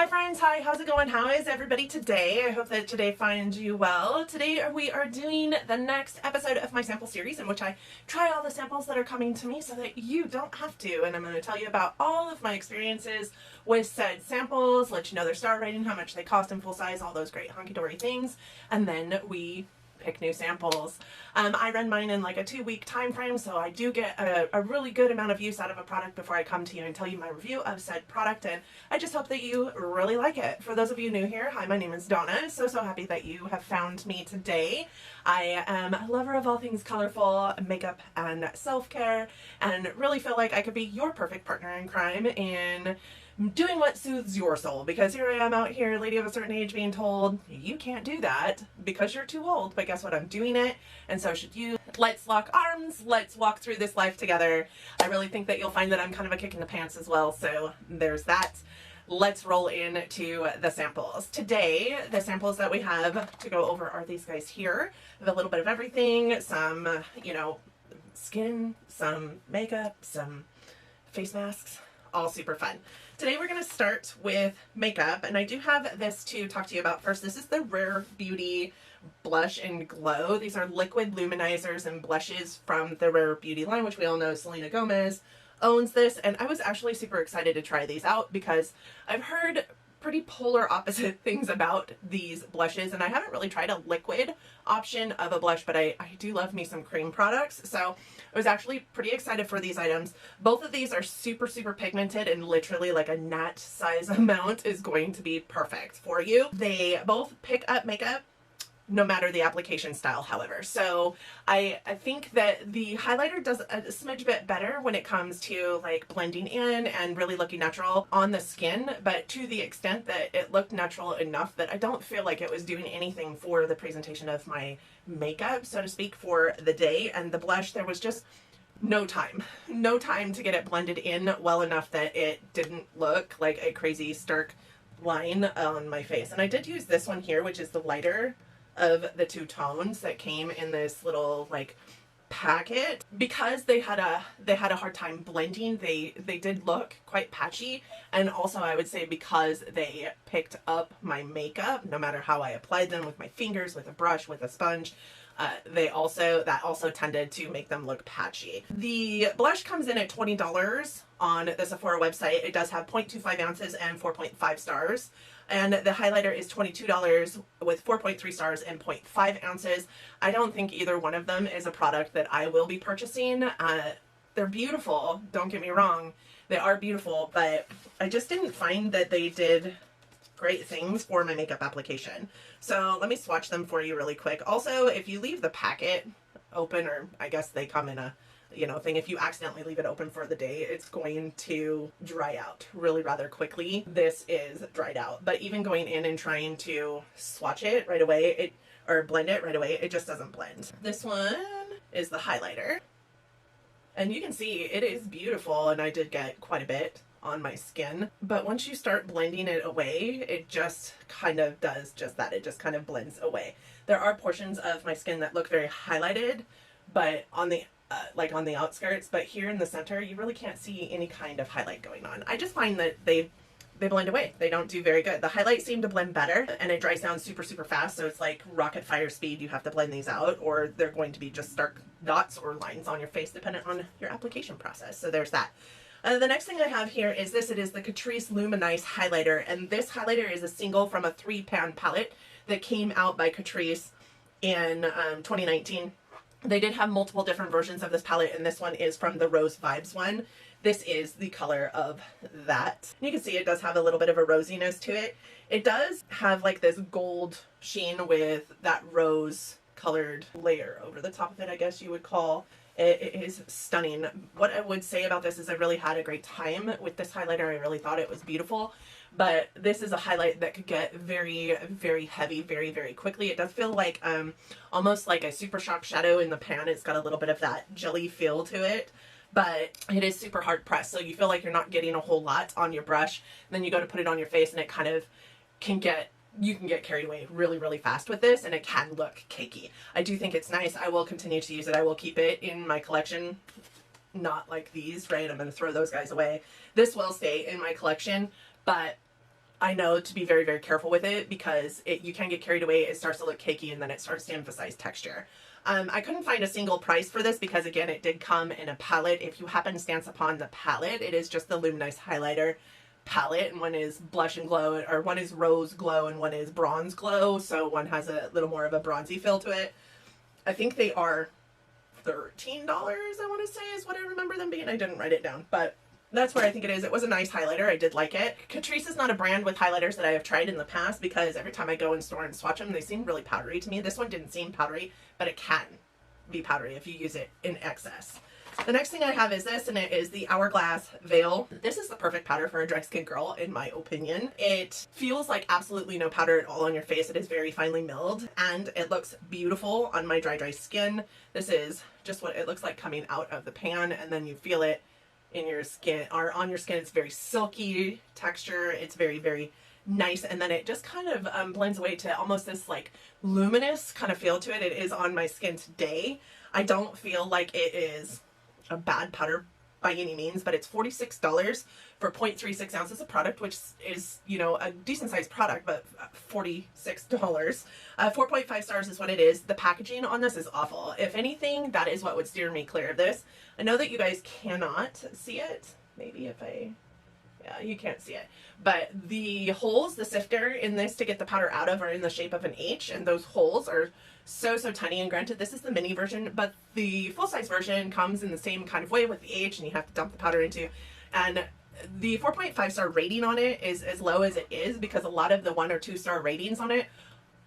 Hi friends, hi, how's it going? How is everybody today? I hope that today finds you well. Today we are doing the next episode of my sample series in which I try all the samples that are coming to me so that you don't have to. And I'm going to tell you about all of my experiences with said samples, let you know their star rating, how much they cost in full size, all those great hunky-dory things. And then we pick new samples. I run mine in like a 2-week time frame, so I do get a really good amount of use out of a product before I come to you and tell you my review of said product, and I just hope that you really like it. For those of you new here, hi, my name is Donna. So happy that you have found me today. I am a lover of all things colorful, makeup, and self-care, and really feel like I could be your perfect partner in crime in doing what soothes your soul, because here I am out here, lady of a certain age, being told you can't do that because you're too old. But guess what? I'm doing it, and so should you. Let's lock arms. Let's walk through this life together. I really think that you'll find that I'm kind of a kick in the pants as well, so there's that. Let's roll into the samples. Today, the samples that we have to go over are these guys here. I have a little bit of everything, some, skin, some makeup, some face masks, all super fun. Today we're going to start with makeup, and I do have this to talk to you about first. This is the Rare Beauty Blush and Glow. These are liquid luminizers and blushes from the Rare Beauty line, which we all know Selena Gomez owns this, and I was actually super excited to try these out because I've heard pretty polar opposite things about these blushes, and I haven't really tried a liquid option of a blush, but I do love me some cream products, so I was actually pretty excited for these items. Both of these are super pigmented, and literally like a gnat size amount is going to be perfect for you. They both pick up makeup no matter the application style, however. So I think that the highlighter does a smidge bit better when it comes to like blending in and really looking natural on the skin, but to the extent that it looked natural enough that I don't feel like it was doing anything for the presentation of my makeup, so to speak, for the day. And the blush, there was just no time to get it blended in well enough that it didn't look like a crazy stark line on my face. And I did use this one here, which is the lighter of the two tones that came in this little like packet. Because they had a hard time blending, they did look quite patchy, and also I would say because they picked up my makeup no matter how I applied them with my fingers, with a brush, with a sponge, that also tended to make them look patchy. The blush comes in at $20 on the Sephora website. It does have 0.25 ounces and 4.5 stars. And the highlighter is $22 with 4.3 stars and 0.5 ounces. I don't think either one of them is a product that I will be purchasing. They're beautiful, don't get me wrong. They are beautiful, but I just didn't find that they did great things for my makeup application. So let me swatch them for you really quick. Also, if you leave the packet open, or I guess they come in a thing, if you accidentally leave it open for the day, it's going to dry out really rather quickly. This is dried out, but even going in and trying to swatch it right away, or blend it right away, it just doesn't blend. This one is the highlighter, and you can see it is beautiful, and I did get quite a bit on my skin, but once you start blending it away, it just kind of does just that. It just kind of blends away. There are portions of my skin that look very highlighted, but on the like on the outskirts, but here in the center you really can't see any kind of highlight going on. I just find that they blend away. They don't do very good. The highlights seem to blend better, and it dries down super fast, so it's like rocket fire speed. You have to blend these out, or they're going to be just stark dots or lines on your face dependent on your application process. So there's that. The next thing I have here is this. It is the Catrice LumiNice highlighter, and this highlighter is a single from a 3-pan palette that came out by Catrice in 2019. They did have multiple different versions of this palette, and this one is from the Rose Vibes one. This is the color of that. You can see it does have a little bit of a rosiness to it. It does have like this gold sheen with that rose colored layer over the top of it, I guess you would call. It is stunning. What I would say about this is I really had a great time with this highlighter. I really thought it was beautiful, but this is a highlight that could get very heavy very quickly. It does feel like almost like a Super Shock shadow in the pan. It's got a little bit of that jelly feel to it, but it is super hard pressed, so you feel like you're not getting a whole lot on your brush. And then you go to put it on your face, and it kind of you can get carried away really fast with this, and it can look cakey. I do think it's nice. I will continue to use it. I will keep it in my collection. Not like these, right? I'm going to throw those guys away. This will stay in my collection, but I know to be very, very careful with it because you can get carried away. It starts to look cakey and then it starts to emphasize texture. I couldn't find a single price for this because, again, it did come in a palette. If you happen to stance upon the palette, it is just the LumiNice highlighter palette, and one is blush and glow, or one is rose glow and one is bronze glow, so one has a little more of a bronzy feel to it. I think they are $13, I want to say, is what I remember them being. I didn't write it down, but that's where I think it is. It was a nice highlighter. I did like it. Catrice is not a brand with highlighters that I have tried in the past because every time I go in store and swatch them, they seem really powdery to me. This one didn't seem powdery, but it can be powdery if you use it in excess. The next thing I have is this, and it is the Hourglass Veil. This is the perfect powder for a dry skin girl, in my opinion. It feels like absolutely no powder at all on your face. It is very finely milled, and it looks beautiful on my dry skin. This is just what it looks like coming out of the pan, and then you feel it in your skin, or on your skin. It's very silky texture. It's very, very nice, and then it just kind of blends away to almost this like luminous kind of feel to it. It is on my skin today. I don't feel like it is a bad powder by any means, but it's $46 for 0.36 ounces of product, which is, you know, a decent sized product, but $46. 4.5 stars is what it is. The packaging on this is awful. If anything, that is what would steer me clear of this. I know that you guys cannot see it. Maybe if yeah, you can't see it, but the holes, the sifter in this to get the powder out of, are in the shape of an H, and those holes are so tiny. And granted, this is the mini version, but the full-size version comes in the same kind of way with the H, and you have to dump the powder into. And the 4.5 star rating on it is as low as it is because a lot of the 1 or 2 star ratings on it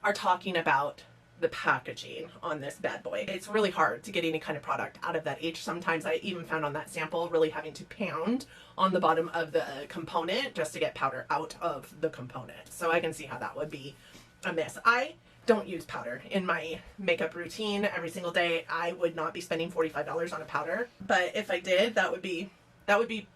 are talking about the packaging on this bad boy. It's really hard to get any kind of product out of that H. Sometimes I even found on that sample really having to pound on the bottom of the component just to get powder out of the component. So I can see how that would be a miss. I don't use powder in my makeup routine every single day. I would not be spending $45 on a powder, but if I did, that would be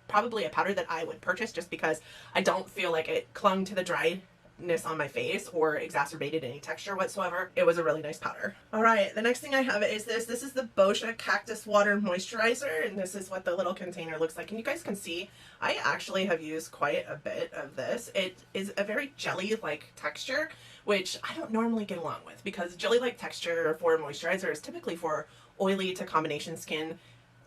probably a powder that I would purchase, just because I don't feel like it clung to the dryness on my face or exacerbated any texture whatsoever. It was a really nice powder. All right, the next thing I have is this. This is the Boscia Cactus Water Moisturizer, and this is what the little container looks like. And you guys can see, I actually have used quite a bit of this. It is a very jelly-like texture, which I don't normally get along with, because jelly-like texture for a moisturizer is typically for oily to combination skin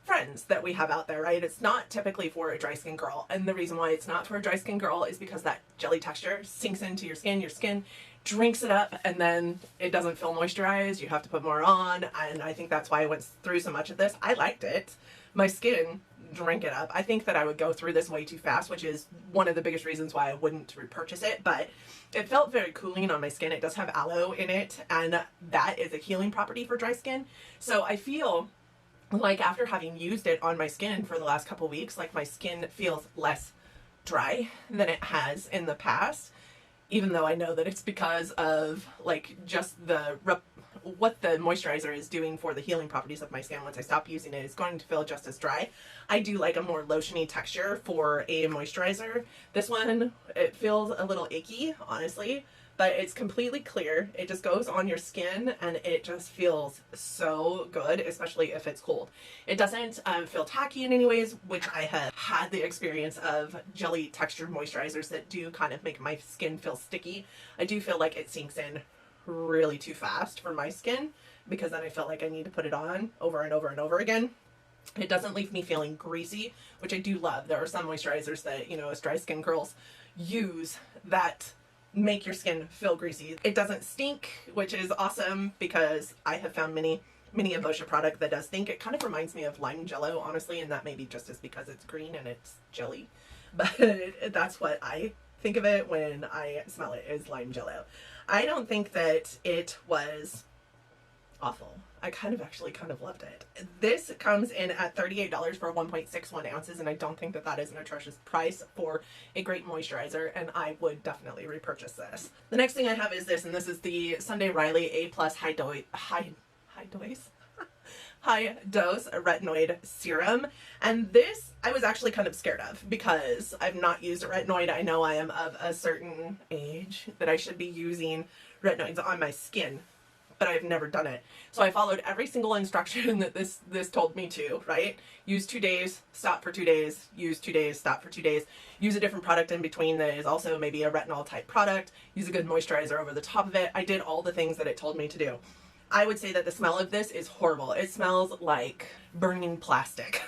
friends that we have out there, right? It's not typically for a dry skin girl. And the reason why it's not for a dry skin girl is because that jelly texture sinks into your skin drinks it up, and then it doesn't feel moisturized. You have to put more on, and I think that's why I went through so much of this. I liked it. My skin drank it up. I think that I would go through this way too fast, which is one of the biggest reasons why I wouldn't repurchase it, but it felt very cooling on my skin. It does have aloe in it, and that is a healing property for dry skin. So I feel like after having used it on my skin for the last couple weeks, like my skin feels less dry than it has in the past, even though I know that it's because of like just what the moisturizer is doing for the healing properties of my skin. Once I stop using it, it's going to feel just as dry. I do like a more lotiony texture for a moisturizer. This one, it feels a little icky, honestly, but it's completely clear. It just goes on your skin and it just feels so good, especially if it's cold. It doesn't feel tacky in any ways, which I have had the experience of jelly textured moisturizers that do kind of make my skin feel sticky. I do feel like it sinks in really too fast for my skin, because then I feel like I need to put it on over and over and over again. It doesn't leave me feeling greasy, which I do love. There are some moisturizers that, you know, as dry skin girls use that make your skin feel greasy. It doesn't stink, which is awesome, because I have found many a Boscia product that does stink. It kind of reminds me of lime jello, honestly, and that maybe just is because it's green and it's jelly, but that's what I think of it when I smell it, is lime jello. I don't think that it was awful. I actually kind of loved it. This comes in at $38 for 1.61 ounces, and I don't think that that is an atrocious price for a great moisturizer, and I would definitely repurchase this. The next thing I have is this, and this is the Sunday Riley A+ High Dose Retinoid Serum. And this I was actually kind of scared of, because I've not used a retinoid. I know I am of a certain age that I should be using retinoids on my skin. but I've never done it. So I followed every single instruction that this told me to, right? Use 2 days, stop for 2 days, use 2 days, stop for 2 days, use a different product in between that is also maybe a retinol type product, use a good moisturizer over the top of it. I did all the things that it told me to do. I would say that the smell of this is horrible. It smells like burning plastic.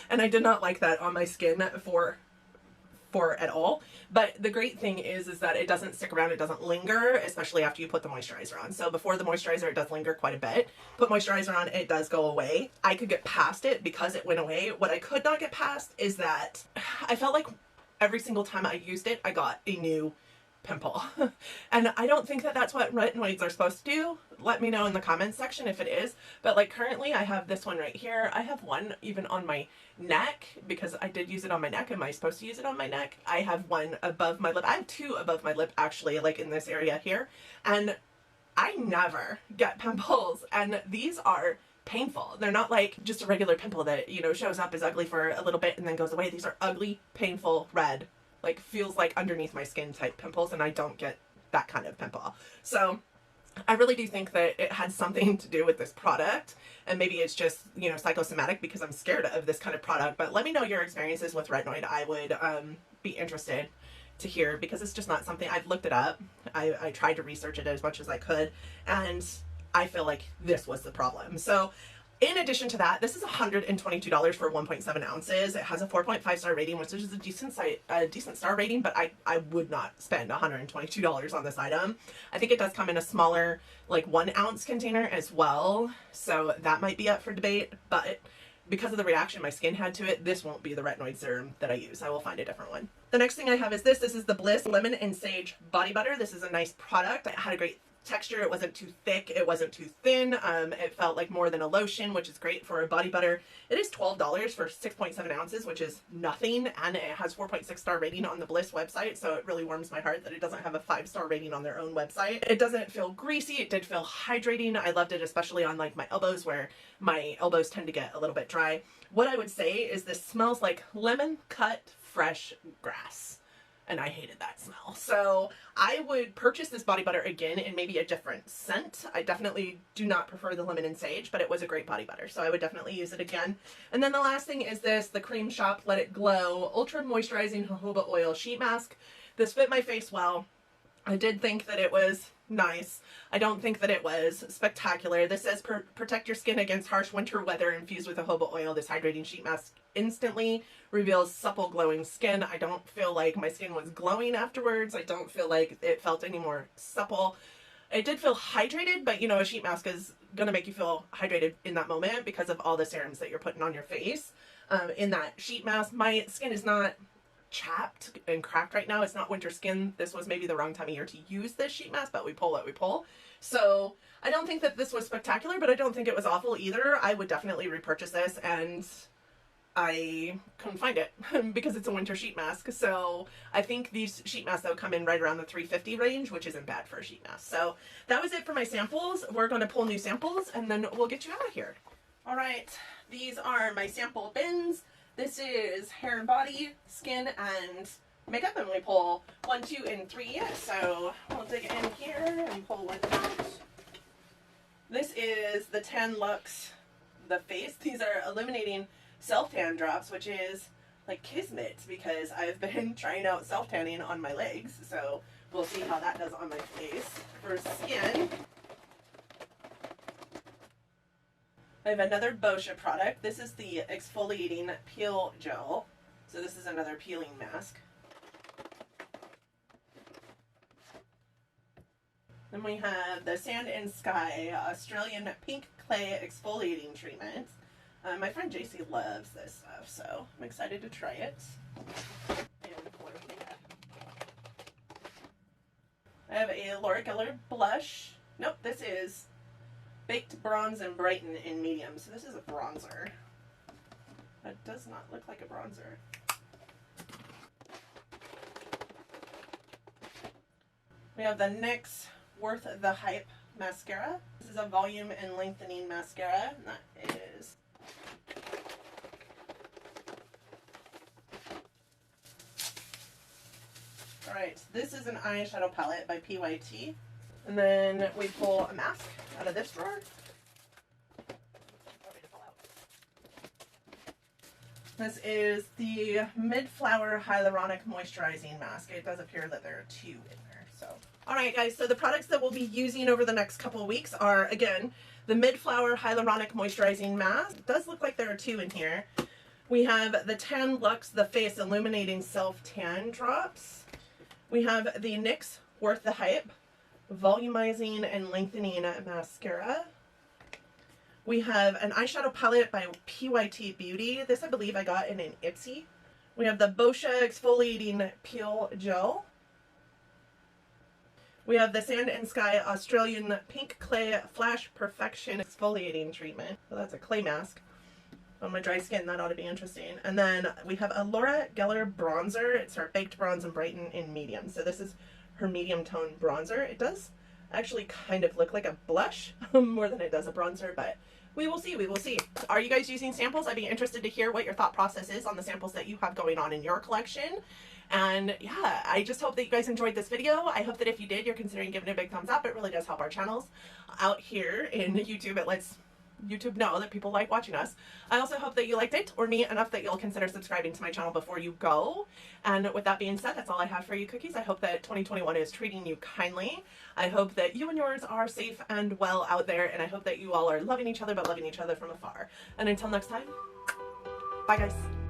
And I did not like that on my skin for at all. But the great thing is that it doesn't stick around, it doesn't linger, especially after you put the moisturizer on. So before the moisturizer, it does linger quite a bit. Put moisturizer on, it does go away. I could get past it because it went away. What I could not get past is that I felt like every single time I used it, I got a new pimple. And I don't think that that's what retinoids are supposed to do. Let me know in the comments section if it is. But like currently I have this one right here. I have one even on my neck because I did use it on my neck. Am I supposed to use it on my neck? I have one above my lip. I have two above my lip actually, like in this area here. And I never get pimples, and these are painful. They're not like just a regular pimple that, you know, shows up as ugly for a little bit and then goes away. These are ugly, painful, red, like feels like underneath my skin type pimples, and I don't get that kind of pimple. So I really do think that it had something to do with this product, and maybe it's just, you know, psychosomatic because I'm scared of this kind of product. But let me know your experiences with retinoid. I would be interested to hear, because it's just not something I've looked it up. I tried to research it as much as I could, and I feel like this was the problem. So in addition to that, this is $122 for 1.7 ounces. It has a 4.5 star rating, which is a decent star rating, but I would not spend $122 on this item. I think it does come in a smaller, like 1 ounce container as well, so that might be up for debate, but because of the reaction my skin had to it, this won't be the retinoid serum that I use. I will find a different one. The next thing I have is this. This is the Bliss Lemon and Sage Body Butter. This is a nice product. It had a great texture. It wasn't too thick, it wasn't too thin. It felt like more than a lotion, which is great for a body butter. It is $12 for 6.7 ounces, which is nothing, and it has 4.6 star rating on the Bliss website, so it really warms my heart that it doesn't have a 5-star rating on their own website. It doesn't feel greasy. It did feel hydrating. I loved it, especially on like my elbows, where my elbows tend to get a little bit dry. What I would say is this smells like lemon cut fresh grass, and I hated that smell. So I would purchase this body butter again in maybe a different scent. I definitely do not prefer the lemon and sage, but it was a great body butter, so I would definitely use it again. And then the last thing is this, the Cream Shop Let It Glow Ultra Moisturizing Jojoba Oil Sheet Mask. This fit my face well. I did think that it was nice. I don't think that it was spectacular. This says protect your skin against harsh winter weather infused with jojoba oil. This hydrating sheet mask instantly reveals supple glowing skin. I don't feel like my skin was glowing afterwards. I don't feel like it felt any more supple. It did feel hydrated, but you know, a sheet mask is gonna make you feel hydrated in that moment because of all the serums that you're putting on your face. In that sheet mask, my skin is not chapped and cracked right now. It's not winter skin. This was maybe the wrong time of year to use this sheet mask, but we pull what we pull. So I don't think that this was spectacular, but I don't think it was awful either. I would definitely repurchase this, and I couldn't find it because it's a winter sheet mask. So I think these sheet masks though come in right around the $3.50 range, which isn't bad for a sheet mask. So that was it for my samples. We're going to pull new samples and then we'll get you out of here. All right, these are my sample bins. This is hair and body, skin, and makeup, and we pull 1, 2, and 3. So we'll dig in here and pull one out. This is the Tan Luxe The Face. These are illuminating self-tan drops, which is like kismet because I've been trying out self-tanning on my legs. So we'll see how that does on my face. For skin, I have another Boscia product. This is the exfoliating peel gel. So this is another peeling mask. Then we have the Sand and Sky Australian Pink Clay Exfoliating Treatment. My friend JC loves this stuff, so I'm excited to try it. And what do we have? I have a Laura Geller blush. Nope, this is Baked Bronze and Brighten in medium. So this is a bronzer. That does not look like a bronzer. We have the NYX Worth the Hype mascara. This is a volume and lengthening mascara, and that is alright. This is an eyeshadow palette by PYT. And then we pull a mask out of this drawer. This is the Mid-Flower Hyaluronic Moisturizing Mask. It does appear that there are 2 in there. So, all right, guys. So the products that we'll be using over the next couple of weeks are, again, the Mid-Flower Hyaluronic Moisturizing Mask. It does look like there are 2 in here. We have the Tan Luxe The Face Illuminating Self Tan Drops. We have the NYX Worth the Hype Volumizing and Lengthening Mascara. We have an eyeshadow palette by PYT Beauty. This, I believe, I got in an Ipsy. We have the Boscia Exfoliating Peel Gel. We have the Sand and Sky Australian Pink Clay Flash Perfection Exfoliating Treatment. So that's a clay mask. On my dry skin, that ought to be interesting. And then we have a Laura Geller Bronzer. It's her Baked Bronze and Brighten in medium. So this is her medium tone bronzer. It does actually kind of look like a blush more than it does a bronzer, but we will see, we will see. Are you guys using samples? I'd be interested to hear what your thought process is on the samples that you have going on in your collection. And yeah, I just hope that you guys enjoyed this video. I hope that if you did, you're considering giving it a big thumbs up. It really does help our channels out here in YouTube. It lets YouTube know that people like watching us. I also hope that you liked it or me enough that you'll consider subscribing to my channel before you go. And with that being said, that's all I have for you, cookies. I hope that 2021 is treating you kindly. I hope that you and yours are safe and well out there, and I hope that you all are loving each other, but loving each other from afar. And until next time, bye guys.